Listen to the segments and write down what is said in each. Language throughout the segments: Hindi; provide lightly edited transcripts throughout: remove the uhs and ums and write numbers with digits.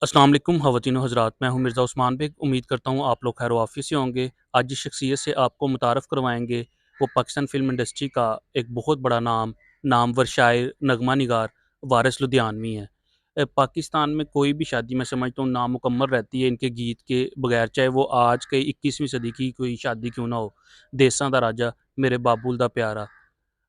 अस्सलाम वालेकुम ख़वातीन हज़रात, मैं हूँ मिर्ज़ा उस्मान बेग। उम्मीद करता हूँ आप लोग खैर वाफ़िय से होंगे। आज जिस शख्सियत से आपको मुतारफ़ करवाएँगे वो पाकिस्तान फ़िल्म इंडस्ट्री का एक बहुत बड़ा नामवर शायर, नग़मा निगार वारिस लुधियानवी हैं। पाकिस्तान में कोई भी शादी मैं समझता हूँ नामुकम्मल रहती है इनके गीत के बगैर, चाहे वो आज के 21वीं सदी की कोई शादी क्यों ना हो। देसां दा राजा, मेरे बाबुल दा प्यारा,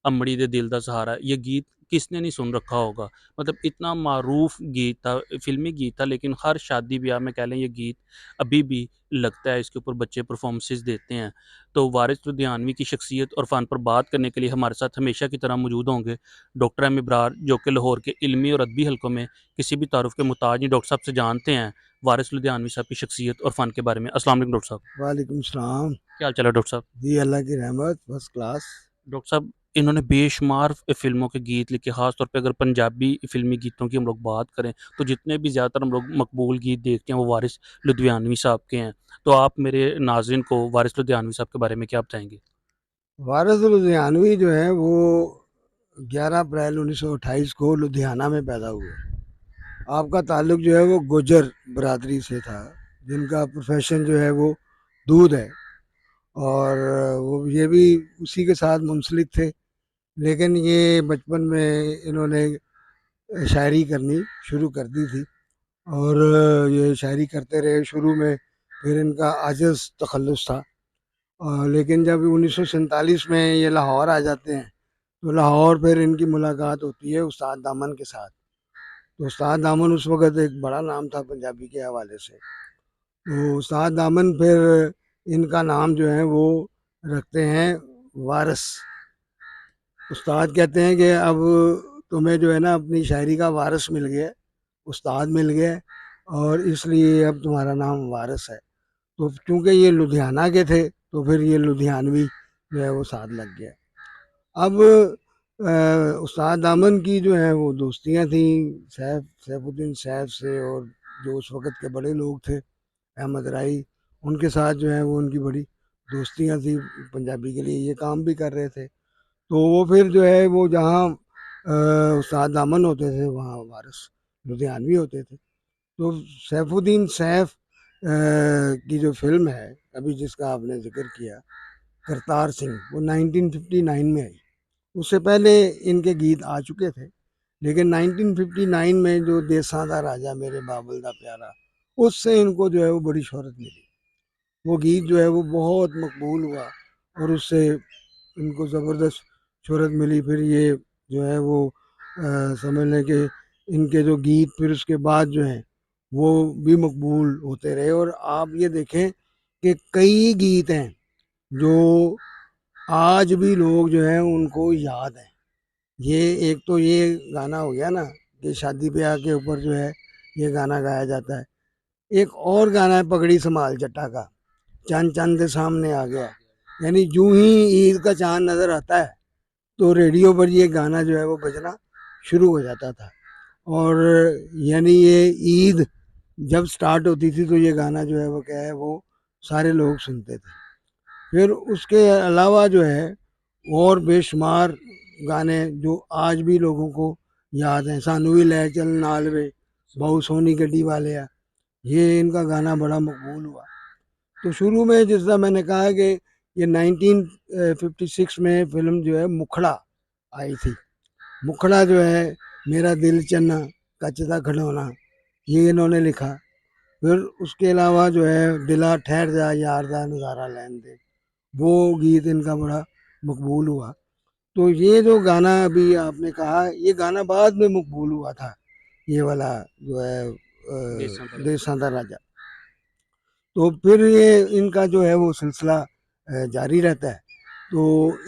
अमड़ी दे दिल दा सहारा, ये गीत किसने नहीं सुन रखा होगा। मतलब इतना मारूफ गीत था, फ़िल्मी गीत था, लेकिन हर शादी ब्याह में कह लें ये गीत अभी भी लगता है, इसके ऊपर बच्चे परफॉर्मेंसेस देते हैं। तो वारिस लुधियानवी की शख्सियत और फ़न पर बात करने के लिए हमारे साथ हमेशा की तरह मौजूद होंगे डॉक्टर एम इब्रार, जो कि लाहौर के इल्मी और अदबी हलकों में किसी भी तारुफ के मुहताज नहीं। डॉक्टर साहब से जानते हैं वारिस लुधियानवी साहब की शख्सियत और फ़न के बारे में। अस्सलाम वालेकुम डॉक्टर साहब। वालेकुम सलाम। क्या हाल चाल है डॉक्टर साहब? जी, अल्लाह की रहमत, फर्स्ट क्लास। डॉक्टर साहब, इन्होंने बेशुमार फ़िल्मों के गीत लिखे, ख़ास तौर पे अगर पंजाबी फ़िल्मी गीतों की हम लोग बात करें, तो जितने भी ज़्यादातर हम लोग मकबूल गीत देखते हैं, वो वारिस लुधियानवी साहब के हैं। तो आप मेरे नाज़रीन को वारिस लुधियानवी साहब के बारे में क्या बताएँगे? वारिस लुधियानवी जो है वो 11 अप्रैल 1928 को लुधियाना में पैदा हुए। आपका ताल्लुक जो है वो गुजर बरादरी से था, जिनका प्रोफेशन जो है वो दूध है, और वो ये भी उसी के साथ मुंसलिक थे। लेकिन ये बचपन में इन्होंने शायरी करनी शुरू कर दी थी, और ये शायरी करते रहे शुरू में। फिर इनका आजिज़ तखल्लुस था, लेकिन जब 1947 में ये लाहौर आ जाते हैं, तो लाहौर फिर इनकी मुलाकात होती है उस्ताद दामन के साथ। तो उस्ताद दामन उस वक़्त एक बड़ा नाम था पंजाबी के हवाले से। तो उस्ताद दामन फिर इनका नाम जो है वो रखते हैं वारिस। उस्ताद कहते हैं कि अब तुम्हें जो है ना अपनी शायरी का वारिस मिल गया, उस्ताद मिल गया, और इसलिए अब तुम्हारा नाम वारिस है। तो चूँकि ये लुधियाना के थे, तो फिर ये लुधियानवी जो है वो साथ लग गया। अब उस्ताद दामन की जो है वो दोस्तियाँ थी सैफुद्दीन सैफ से, और जो उस वक़्त के बड़े लोग थे अहमद राई, उनके साथ जो है वो उनकी बड़ी दोस्तियाँ थी। पंजाबी के लिए ये काम भी कर रहे थे। तो वो फिर जो है वो जहाँ उस्ताद दामन होते थे वहाँ वारिस लुधियानवी होते थे। तो सैफुद्दीन सैफ की जो फ़िल्म है अभी जिसका आपने ज़िक्र किया, करतार सिंह, वो 1959 में आई। उससे पहले इनके गीत आ चुके थे, लेकिन 1959 में जो देसां दा राजा मेरे बाबुल दा प्यारा, उससे इनको जो है वो बड़ी शोहरत मिली। वो गीत जो है वो बहुत मकबूल हुआ, और उससे इनको ज़बरदस्त शोहरत मिली। फिर ये जो है वो समझ लें कि इनके जो गीत फिर उसके बाद जो हैं वो भी मकबूल होते रहे। और आप ये देखें कि कई गीत हैं जो आज भी लोग जो हैं उनको याद हैं। ये एक तो ये गाना हो गया ना कि शादी ब्याह के ऊपर जो है ये गाना गाया जाता है। एक और गाना है पगड़ी संभाल जट्टा का, चांद चांद के सामने आ गया। यानी यूं ही ईद का चांद नज़र आता है तो रेडियो पर ये गाना जो है वो बजना शुरू हो जाता था। और यानी ये ईद जब स्टार्ट होती थी तो ये गाना जो है वो क्या है वो सारे लोग सुनते थे। फिर उसके अलावा जो है और बेशुमार गाने जो आज भी लोगों को याद हैं। सानू भी लै चल नाल वे, बहुत सोहनी गड्डी वाले आ, ये इनका गाना बड़ा मकबूल हुआ। तो शुरू में जिस तरह मैंने कहा कि ये 1956 में फिल्म जो है मुखड़ा आई थी। मुखड़ा जो है मेरा दिल चन्ना कच दा खिडौना, ये इन्होंने लिखा। फिर उसके अलावा जो है दिला ठहर जा यार दा नज़ारा लैन दे, वो गीत इनका बड़ा मकबूल हुआ। तो ये जो गाना अभी आपने कहा, ये गाना बाद में मकबूल हुआ था, ये वाला जो है देसां दा राजा। देसां दा राजा। तो फिर ये इनका जो है वो सिलसिला जारी रहता है। तो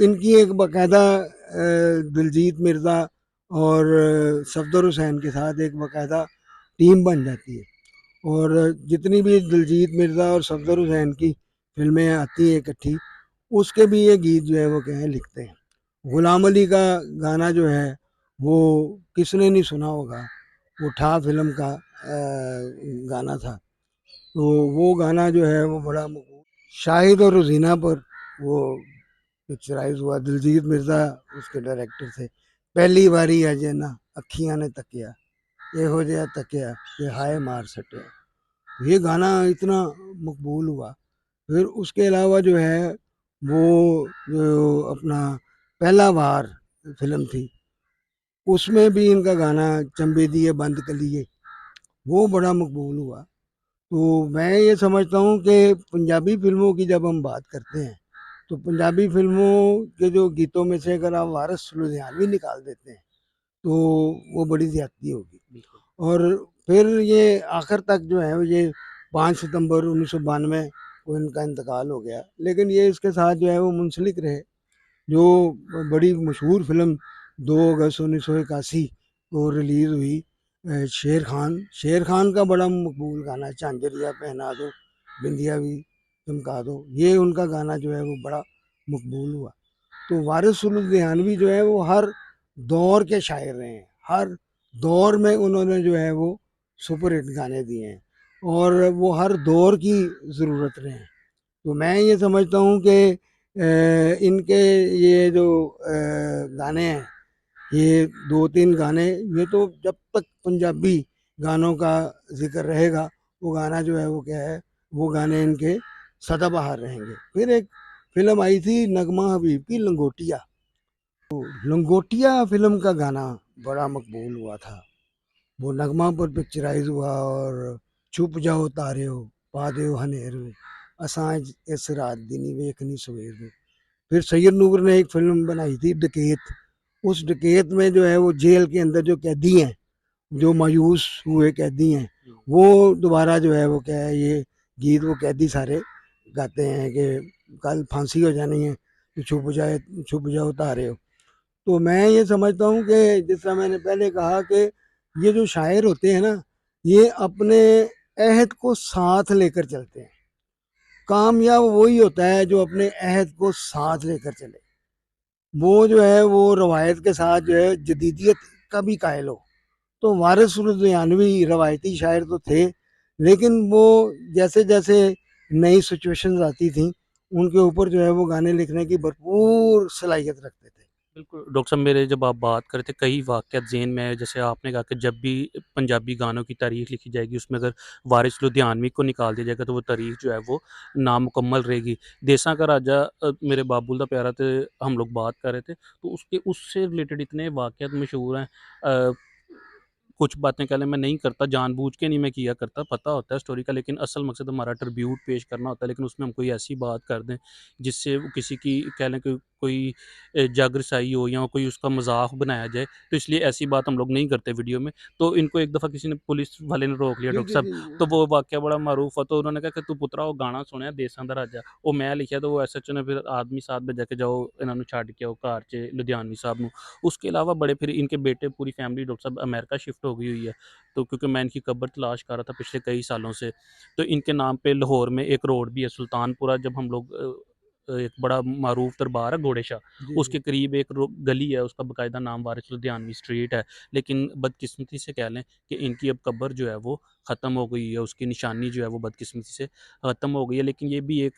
इनकी एक बाकायदा दिलजीत मिर्ज़ा और सफदर हुसैन के साथ एक बाकायदा टीम बन जाती है, और जितनी भी दिलजीत मिर्ज़ा और सफदर हुसैन की फिल्में आती हैं इकट्ठी, उसके भी ये गीत जो है वो क्या है लिखते हैं। गुलाम अली का गाना जो है वो किसने नहीं सुना होगा, वो ठा फिल्म का गाना था। तो वो गाना जो है वो बड़ा मकबूल, शाहिद और रोजीना पर वो पिक्चराइज हुआ। दिलजीत मिर्ज़ा उसके डायरेक्टर थे। पहली बारी अजे ना अखियां ने तकिया, ये हो जाए तकिया ये हाय मार सटे, ये गाना इतना मकबूल हुआ। फिर उसके अलावा जो है वो जो अपना पहला वार फिल्म थी, उसमें भी इनका गाना चंबे दिए बंद कलिए, वो बड़ा मकबूल हुआ। तो मैं ये समझता हूँ कि पंजाबी फिल्मों की जब हम बात करते हैं तो पंजाबी फिल्मों के जो गीतों में से अगर आप वारिस लुधियानवी निकाल देते हैं तो वो बड़ी ज़्यादती होगी। बिल्कुल। और फिर ये आखिर तक जो है ये 5 सितंबर 1992 को इनका इंतकाल हो गया, लेकिन ये इसके साथ जो है वो मुंसलिक रहे। जो बड़ी मशहूर फिल्म 2 अगस्त 1981 को रिलीज़ हुई, शेर खान का बड़ा मकबूल गाना है, झांझरिया पहना दो बिंदिया भी चमका दो, ये उनका गाना जो है वो बड़ा मकबूल हुआ। तो वारिस लुधियानवी जो है वो हर दौर के शायर रहे हैं, हर दौर में उन्होंने जो है वो सुपर हिट गाने दिए हैं और वो हर दौर की ज़रूरत रहे हैं। तो मैं ये समझता हूँ कि इनके ये जो गाने हैं, ये 2-3 गाने, ये तो जब तक पंजाबी गानों का ज़िक्र रहेगा, वो गाना जो है वो क्या है, वो गाने इनके सदाबहार रहेंगे। फिर एक फ़िल्म आई थी नगमा हबीब की लंगोटिया, लंगोटिया फ़िल्म का गाना बड़ा मकबूल हुआ था। वो नगमा पर पिक्चराइज़ हुआ और छुप जाओ तारियो पा दियो हनेर में, असां इस रात दी नी वेखनी सवेर में। फिर सैयद नूर ने एक फ़िल्म बनाई थी डकैत, उस डकैत में जो है वो जेल के अंदर जो कैदी हैं, जो मायूस हुए कैदी हैं, वो दोबारा जो है वो क्या है ये गीत वो कैदी सारे गाते हैं कि कल फांसी हो जानी है तो छुप जाओ तारे हो। तो मैं ये समझता हूँ कि जिस तरह मैंने पहले कहा कि ये जो शायर होते हैं ना, ये अपने अहद को साथ लेकर चलते हैं। कामयाब वही होता है जो अपने अहद को साथ लेकर चले, वो जो है वो रवायत के साथ जो है जदीदियत का भी कायल हो। तो वारिस लुधियानवी रवायती शायर तो थे, लेकिन वो जैसे जैसे नई सिचुएशंस आती थी उनके ऊपर जो है वो गाने लिखने की भरपूर सलाहियत रखते थे। बिल्कुल, डॉक्टर साहब मेरे जब आप बात कर रहे थे कई वाक़यात ज़हन में आए, जैसे आपने कहा कि जब भी पंजाबी गानों की तारीख़ लिखी जाएगी उसमें अगर वारिस लुधियानवी को निकाल दिया जाएगा तो वो तारीख़ जो है वो नामुकम्मल रहेगी। देसा का राजा मेरे बाबुल दा प्यारा थे हम लोग बात कर रहे थे, तो उसके उससे रिलेटेड इतने वाक़यात मशहूर हैं। कुछ बातें कह लें मैं नहीं करता, जानबूझ के नहीं मैं किया करता, पता होता है स्टोरी का, लेकिन असल मकसद हमारा ट्रिब्यूट पेश करना होता है, लेकिन उसमें हम कोई ऐसी बात कर दें जिससे वो किसी की कह लें कि कोई जागरसाई हो या कोई उसका मज़ाक बनाया जाए, तो इसलिए ऐसी बात हम लोग नहीं करते वीडियो में। तो इनको एक दफ़ा किसी ने पुलिस वाले ने रोक लिया जी डॉक्टर जी साहब, जी। तो वो वाक़या बड़ा मारूफ हुआ, तो उन्होंने कहा कि तू पुत्रा वो गाना सुनिया देसां दा राजा, वो मैं लिखिया, तो वो एसएचओ ने फिर आदमी साथ भेजा कि जाओ इन्हां नूं छड्ड के आओ घर च लुधियानवी साहब नूं। उसके अलावा बड़े फिर इनके बेटे पूरी फैमिली डॉक्टर साहब अमेरिका शिफ्ट हो गई हुई है। तो क्योंकि मैं इनकी कब्र तलाश कर रहा था पिछले कई सालों से, तो इनके नाम पे लाहौर में एक रोड भी है सुल्तानपुरा, जब हम लोग एक बड़ा मारूफ दरबार है घोड़े शाह, जी जी। उसके करीब एक गली है, उसका बाकायदा नाम वारिस लुधियानवी स्ट्रीट है। लेकिन बदकिस्मती से कह लें कि इनकी अब कब्र जो है वो ख़त्म हो गई है, उसकी निशानी जो है वो बदकिस्मती से ख़त्म हो गई है। लेकिन ये भी एक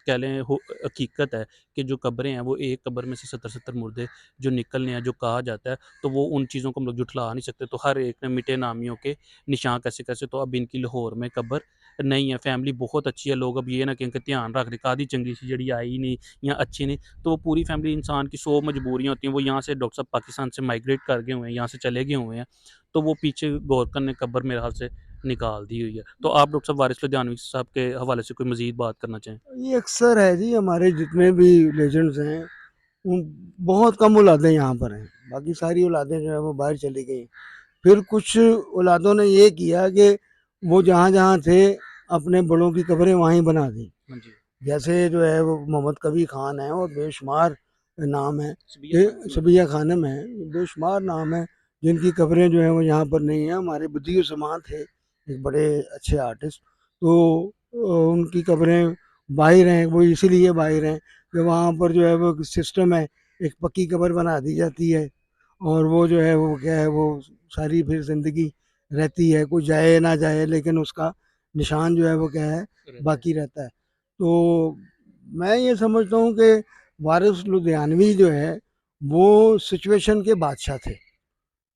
कह लें हकीकत है कि जो कब्रें हैं वो एक कब्र में से 70-70 मुर्दे जो निकलने हैं, जो कहा जाता है, तो वो उन चीज़ों को हम लोग जुठला नहीं सकते। तो हर एक ने मिटे नामियों के निशान कैसे-कैसे, तो अब इनकी लाहौर में कब्र नहीं है। फैमिली बहुत अच्छी है, लोग अब ये ना कहें कि ध्यान रख रहे कादी चंगी सी जिहड़ी आई नहीं या अच्छी नहीं, तो वो पूरी फैमिली इंसान की 100 मजबूरियाँ होती हैं, वो यहाँ से डॉक्टर साहब पाकिस्तान से माइग्रेट कर गए हुए हैं, यहाँ से चले गए हुए हैं, तो वो पीछे गौरकर ने कब्र मेरे ख़्याल से निकाल दी हुई है। तो आप डॉक्टर साहब वारिस लुधियानवी साहब के हवाले से कोई मज़ीद बात करना चाहें? ये अक्सर है जी, हमारे जितने भी लेजेंड्स हैं उन बहुत कम औलादें यहाँ पर हैं, बाकी सारी औलादें जो है वो बाहर चली गई। फिर कुछ औलादों ने ये किया कि वो जहाँ जहाँ थे अपने बड़ों की कब्रें वहीं बना दी। हाँ जी। जैसे जो है वो मोहम्मद कबीर खान है और बेशुमार नाम है, सबिया ये खानम। सबिया खानम है, बेशुमार नाम है जिनकी कब्रें जो हैं वो यहाँ पर नहीं है। हमारे बुद्धियो समा थे एक बड़े अच्छे आर्टिस्ट, तो उनकी कब्रें बाहर हैं, वो इसीलिए बाहर हैं कि वहाँ पर जो है वो सिस्टम है, एक पक्की कब्र बना दी जाती है और वो जो है वो क्या है वो सारी फिर ज़िंदगी रहती है, कोई जाए ना जाए लेकिन उसका निशान जो है वो क्या है रहता है। बाकी रहता है। तो मैं ये समझता हूँ कि वारिस लुधियानवी जो है वो सिचुएशन के बादशाह थे।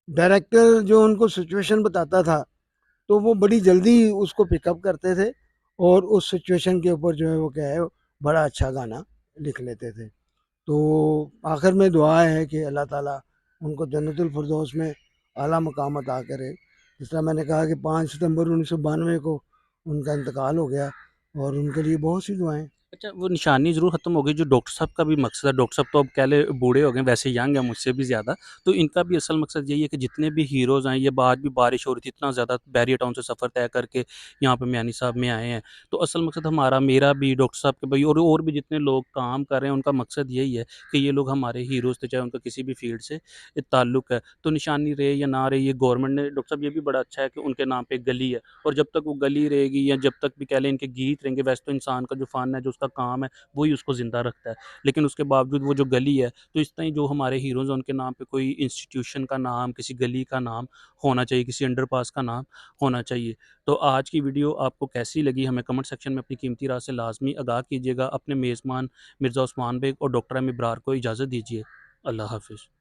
डायरेक्टर जो उनको सिचुएशन बताता था तो वो बड़ी जल्दी उसको पिकअप करते थे और उस सिचुएशन के ऊपर जो है वो क्या है बड़ा अच्छा गाना लिख लेते थे। तो आखिर में दुआ है कि अल्लाह ताला उनको जन्नतुल फिरदौस में आला मकाम अता करे। जिस तरह मैंने कहा कि 5 सितंबर 1992 को उनका इंतकाल हो गया और उनके लिए बहुत सी दुआएं। अच्छा, वो निशानी ज़रूर ख़त्म हो गई जो डॉक्टर साहब का भी मकसद है। डॉक्टर साहब तो अब कह ले बूढ़े हो गए, वैसे यंग हैं मुझसे भी ज़्यादा। तो इनका भी असल मकसद यही है कि जितने भी हीरोज़ हैं, ये आज भी बारिश हो रही थी, इतना ज़्यादा बैरियर टाउन से सफ़र तय करके यहाँ पे मियानी साहब में आए हैं। तो असल मकसद हमारा, मेरा भी, डॉक्टर साहब के भाई और भी जितने लोग काम कर रहे हैं, उनका मकसद यही है कि ये लोग हमारे हीरोज़ थे, चाहे उनका किसी भी फ़ील्ड से ताल्लुक है। तो निशानी रहे या ना रहे, ये गवर्नमेंट ने, डॉक्टर साहब ये भी बड़ा अच्छा है कि उनके नाम पे एक गली है, और जब तक वो गली रहेगी या जब तक भी कह लें इनके गीत रहेंगे, वैसे तो इंसान का जो फ़न है, जो उसका काम है, वही उसको ज़िंदा रखता है। लेकिन उसके बावजूद वो जो गली है, तो इस तरह जो हमारे हीरोज़ हैं उनके नाम पे कोई इंस्टीट्यूशन का नाम, किसी गली का नाम होना चाहिए, किसी अंडरपास का नाम होना चाहिए। तो आज की वीडियो आपको कैसी लगी, हमें कमेंट सेक्शन में अपनी कीमती राय से लाज़मी आगाह कीजिएगा। अपने मेज़बान मिर्ज़ा उस्मान बेग और डॉक्टर एम इब्रार को इजाज़त दीजिए। अल्लाह हाफ़िज़।